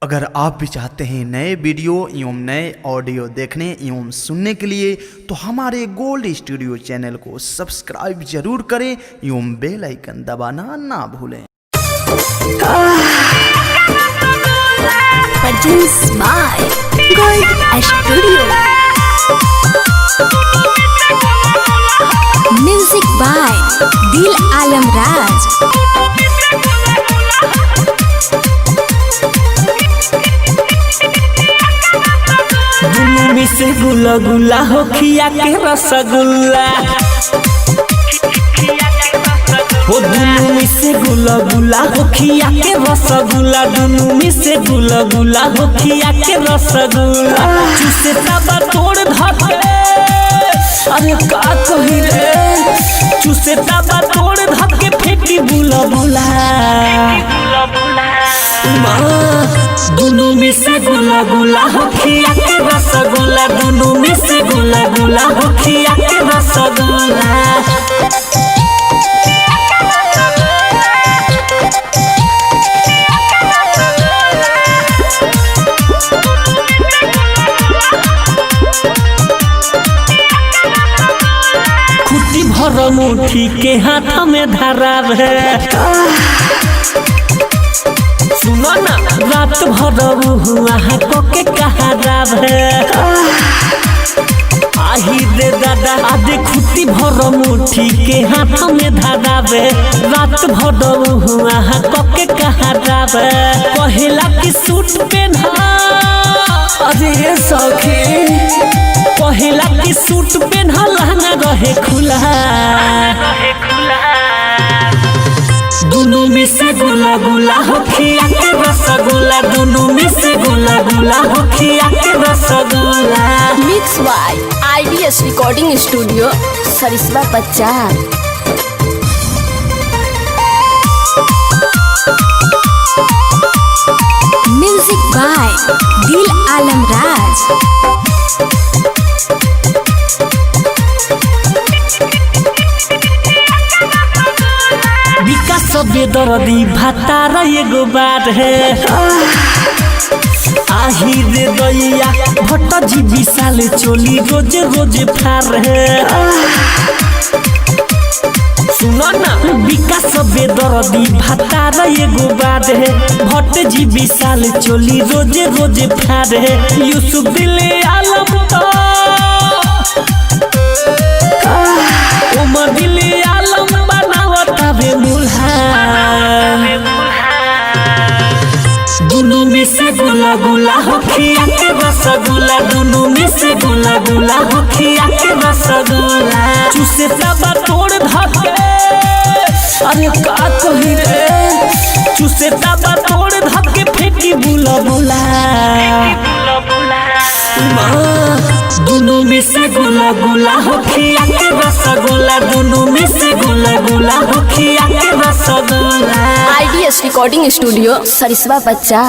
अगर आप भी चाहते हैं नए वीडियो एवं नए ऑडियो देखने एवं सुनने के लिए तो हमारे गोल्ड स्टूडियो चैनल को सब्सक्राइब जरूर करें एवं बेल आइकन दबाना ना भूलें। Produced by Gold Studio. Music by Dil Alam Raj. दुनू में से गुला गुला हो खिया के रसगुल्ला हो दुनू में से गुला गुला हो खिया के रसगुल्ला दुनू में से गुला गुला हो खिया के रसगुल्ला चूसे तबा तोड़ धके अरे का कही रे चूसे तबा तोड़ धके फेंकी बुला बुला दुनू में से गुला गुला हो खिया के रसगुल्ला दुनू में से गुला गुला हो खिया के रसगुल्ला। खुटी भर मुट्ठी के हाथ में धराव है सुनो ना रात भर हुआ है कोके कहाराव है आही रे दादा आधे खुटी भर मुट्ठी के हाथ में धराव है रात भर हुआ है कोके कहाराव है पहला की सूट पहना अरे सखी पहला की सूट पहना लहंगा रहे खुला दुनू में से गुला गुला हो खिया के रसगुल्ला दुनू में से गुला गुला हो खिया के rasgulla. Mix by IDS Recording Studio, Sariswa Bachar. Music by Dil Alam Raj. विकास बेदर्दी भातार एगो बात है आही रे दैया भट्ट जी विशाल चोली रोज रोज फार है सुनो ना विकास बेदर्दी भातार एगो बात है भट्ट जी विशाल चोली रोज रोज फार है यूसुफ दिल आलम तो उमर दिल आलम बनावता बे मुल्हा दुनू में से गुला गुला हो खिया के रसगुल्ला दुनू में से गुला गुला हो खिया के रसगुल्ला चूसे तबा तोड़ धके अरे का कही रे चूसे तबा तोड़ धके फेंकी बुला बुला दुनू में से गुला गुला हो खिया के रसगुल्ला दुनू में से गुला गुला हो खिया के rasgulla. IDS Recording Studio, Sariswa Bachar.